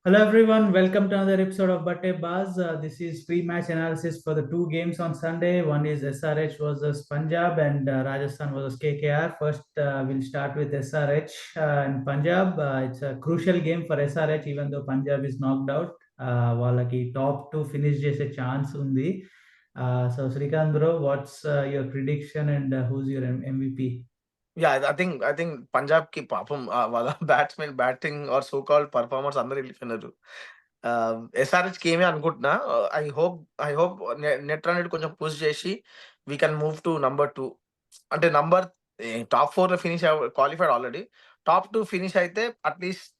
Hello everyone, welcome to another episode of Batte Buzz. This is pre-match analysis for the two games on Sunday. One is SRH versus Punjab and Rajasthan versus KKR. First, we'll start with SRH and Punjab. It's a crucial game for SRH even though Punjab is knocked out. వాళ్ళకి top two finish చేసే chance ఉంది. So Srikanth bro, what's your prediction and who's your MVP? Yeah, I think Punjab ki పాపం వాళ్ళ batsmen batting are so called performers అందరూ వెళ్ళిపోయినారు. SRH కి ఏమే అనుకుంటున్నా. I hope net run rate కొంచెం పుష్ చేసి we can move to number 2. అంటే టాప్ 4 లో finish qualified already. Top 2 finish అయితే at least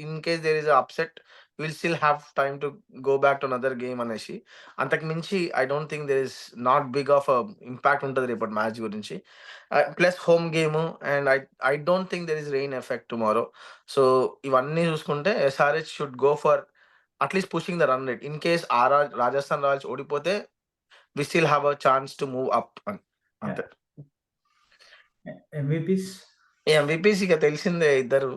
in case there is upset will still have time to go back to another game అనేసి. అంతకు మించి I don't think there is not big of impact ఉంటుంది రేపటి match గురించి. Plus home game and I don't think there is rain effect tomorrow. So ఇవన్నీ చూసుకుంటే SRH should go for at least pushing the run rate. In case Rajasthan Royals ఓడిపోతే we still have a chance to move up అంతే. MVPs? MVPs ఇక తెలిసిందే ఇద్దరు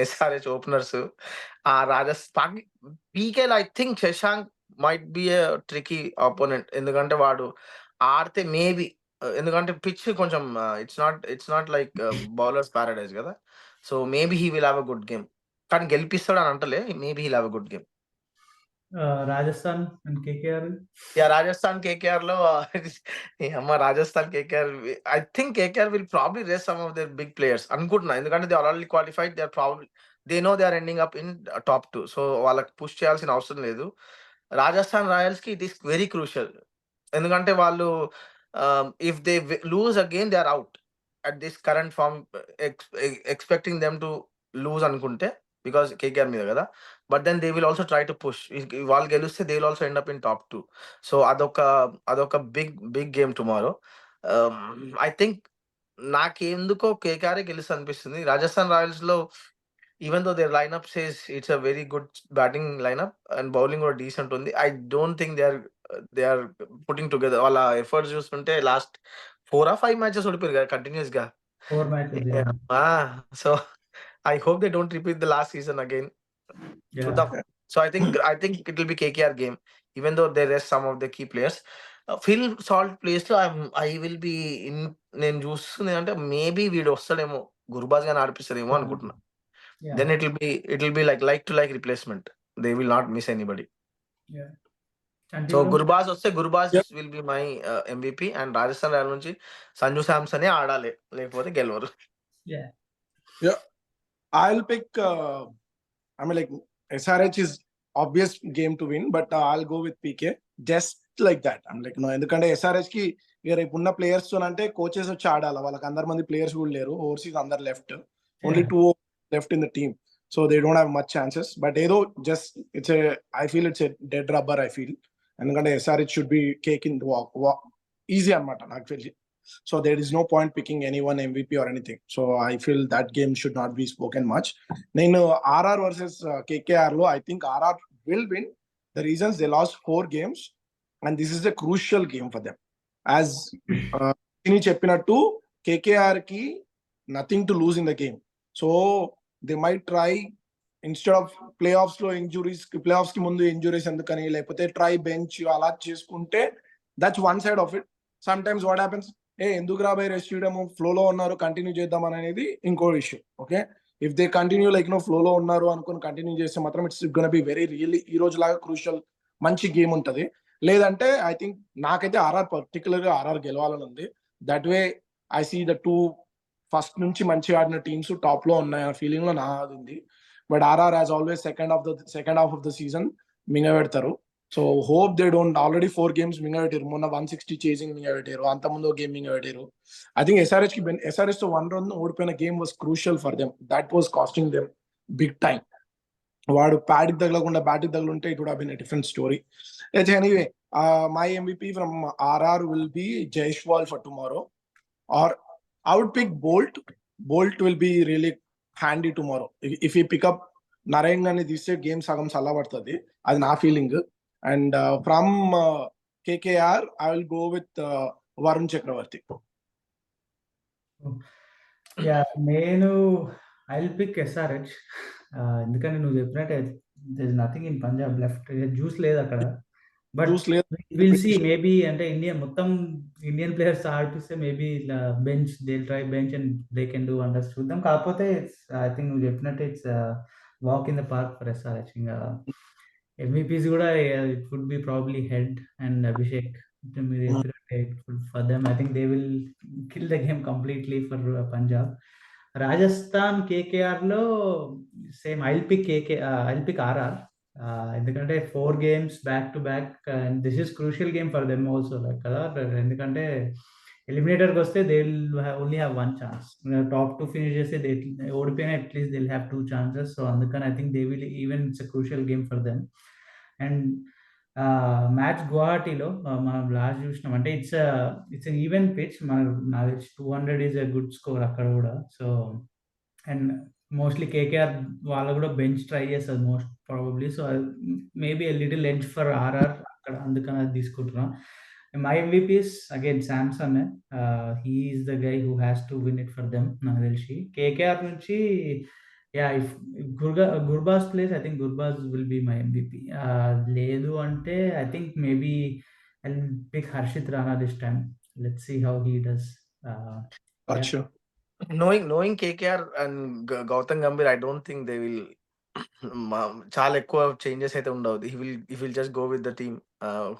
SRH openers. ఆ రాజస్థాన్ పీకేలో I think Shashank might be a tricky opponent. ఎందుకంటే వాడు ఆడితే మేబీ, ఎందుకంటే పిచ్ కొంచెం it's not like bowlers paradise కదా. So maybe he will have a good game. కానీ గెలిపిస్తాడు అని అంటలే, maybe he'll have a good game. Rajasthan and KKR? Yeah, Rajasthan KKR లో Rajasthan KKR I think KKR will probably rest some of their big players అనుకుంటున్నా. ఎందుకంటే they are already qualified, they are probably they know they are ending up in top 2. So వాళ్ళకి push చేయాల్సిన అవసరం లేదు. Rajasthan Royals కి it is very crucial. ఎందుకంటే వాళ్ళు if they lose again they are out at this current form. Expecting them to lose అనుకుంటే because KKR మీద కదా. But then they will also try to push. వాళ్ళు గెలిస్తే they will also end up in top 2. So అదొక big game tomorrow. I think నాకెందుకో KKR గెలుస్తుంది అనిపిస్తుంది. Rajasthan Royals లో even though their lineup says it's a very good batting lineup and bowling కూడా decent ఉంది. I don't think they are putting together. వాళ్ళ efforts చూస్తుంటే last 4 or 5 matches ఓడిపోయారు కదా కంటిన్యూస్ గా. 4 matches, yeah. So I hope they don't repeat the last season again. చూద్దాం. So I think it will be KKR game, even though they rest some of the key players. Phil Salt place లో I will be in. నేను చూస్తుంది అంటే maybe వీడు వస్తాడేమో, గుర్బాజ్ గాని ఆడిపిస్తాడేమో అనుకుంటున్నా. Yeah. Then it will be like to like replacement. They will not miss anybody. Yeah. Chanti so bro? Gurbaz వస్తే Gurbaz will be my MVP. And Rajasthan Royal నుంచి సంజు శాంసన్ ఆడాలి, లేకపోతే గెలవరు. Yeah. I'll pick. Like SRH is obvious game to win, but I'll go with PK just like that. I'm like no, ఎందుకంటే SRH కి రేపు ఉన్న players తో అంటే కోచెస్ వచ్చి ఆడాలి. వాళ్ళకి అందరి మంది ప్లేయర్స్ కూడా లేరు. ఓవర్సీస్ అందరు left, only 2 left in the team, so they don't have much chances. But ఏదో just I feel it's a dead rubber. I feel ఎందుకంటే SRH should be cake in the walk easy అన్నమాట నాకు తెలిసి. So there is no point picking anyone MVP or anything. So I feel that game should not be spoken much. Then RR versus KKR lo, I think RR will win. The reasons they lost 4 games and this is a crucial game for them. As Chini cheppinattu KKR ki nothing to lose in the game. So they might try, instead of playoffs lo injuries, playoffs ki mundu injuries endukani lekapothe try bench ala cheskunte, that's one side of it. Sometimes what happens, ఎందుకు రాబోయే rest చేయడము, ఫ్లోలో ఉన్నారు continue చేద్దాం అనేది ఇంకో issue. Okay, if they continue like ఫ్లోలో ఉన్నారు అనుకుని కంటిన్యూ చేస్తే మాత్రం it's gonna be very really ఈ రోజు లాగా క్రూషియల్ మంచి గేమ్ ఉంటుంది. లేదంటే ఐ థింక్ నాకైతే పర్టికులర్గా ఆర్ఆర్ గెలవాలని ఉంది. That way I see the 2 first నుంచి మంచిగా ఆడిన టీమ్స్ టాప్ లో ఉన్నాయి అనే ఫీలింగ్ లో నాది ఉంది. But RR as always second half of the season మింగబెడతారు. So hope they don't. Already 4 games మింగబెట్టారు. మొన్న 160 చేసింగ్ మింగబెట్టారు, అంత ముందు గేమ్ మింగబెట్టారు. ఐ థింక్ ఎస్ఆర్హెచ్ తో 1 run ఓడిపోయిన game was crucial for them. That was costing them big time. వాడు ప్యాడ్కి తగలకుండా బ్యాట్కి తగలుంటే it would have been a different story. Anyway, my MVP from RR will be Jaiswal for tomorrow, are I would pick Bolt. Bolt will be really handy tomorrow. If he pick up Narayan అని తీస్తే game సగం చల్లబడుతుంది, అది నా feeling. And from KKR, I will go with Varun Chakravarti. Yeah, నేను I'll pick SRH. ఎందుకంటే నువ్వు చెప్పినట్టే nothing in Punjab left juice లేదు అక్కడ. బట్ Juice లేదు. విల్ సీ మేబీ అంటే ఇండియా మొత్తం ఇండియన్ ప్లేయర్స్ ఆడిపిస్తే మేబీ ఇలా bench they try bench and they can do wonders చూద్దాం. కాకపోతే ఐ థింక్ నువ్వు చెప్పినట్టు it's walk in the park for SRH. ఇంకా ఎంవీపీస్ కూడా it would be probably Head and Abhishek. మీరు చెప్పినట్టే for them I think they will kill the game completely for Punjab. Rajasthan కేకేఆర్లో same I'll pick RR. ఎందుకంటే 4 games back to back and this is crucial game for them also like కదా. ఎందుకంటే ఎలిమినేటర్కి వస్తే they will only have 1 chance. Top 2 finish చేస్తే they ఓడిపోయినా at least they will have 2 chances. So అందుకని I think they will even it's a crucial game for them. And match గువాహటిలో మనం last చూసినాం అంటే ఇట్స్ ఈవెన్ పిచ్. మనకు నాకు తెలిసి 200 ఈజ్ ఎ గుడ్ స్కోర్ అక్కడ కూడా. సో అండ్ మోస్ట్లీ కేకేఆర్ వాళ్ళు కూడా బెంచ్ ట్రై చేస్తారు most probably. So maybe a little edge for RR అక్కడ, అందుకని అది తీసుకుంటున్నాం. My MVPs again Samson. He is the guy who has to win it for them నాకు తెలిసి. కేకేఆర్ నుంచి yeah if Gurbaz plays I think Gurbaz will be my MVP. లేదు అంటే I think maybe I pick Harshit Rana this time. Let's see how he does. Gotcha. knowing KKR and Gautam Gambhir, I don't think they will చాలా ఎక్కువ changes అయితే ఉండవు. he will just go with the team.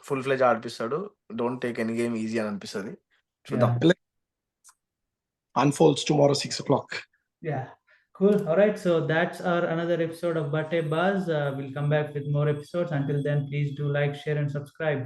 Full fledge ఆడిపిస్తాడు. Don't take any game easy అని అనిపిస్తుంది. చూద్దాం. Unfolds tomorrow 6 o'clock. Yeah, cool. All right, so that's our another episode of Batte Buzz. We'll come back with more episodes. Until then, please do like, share, and subscribe.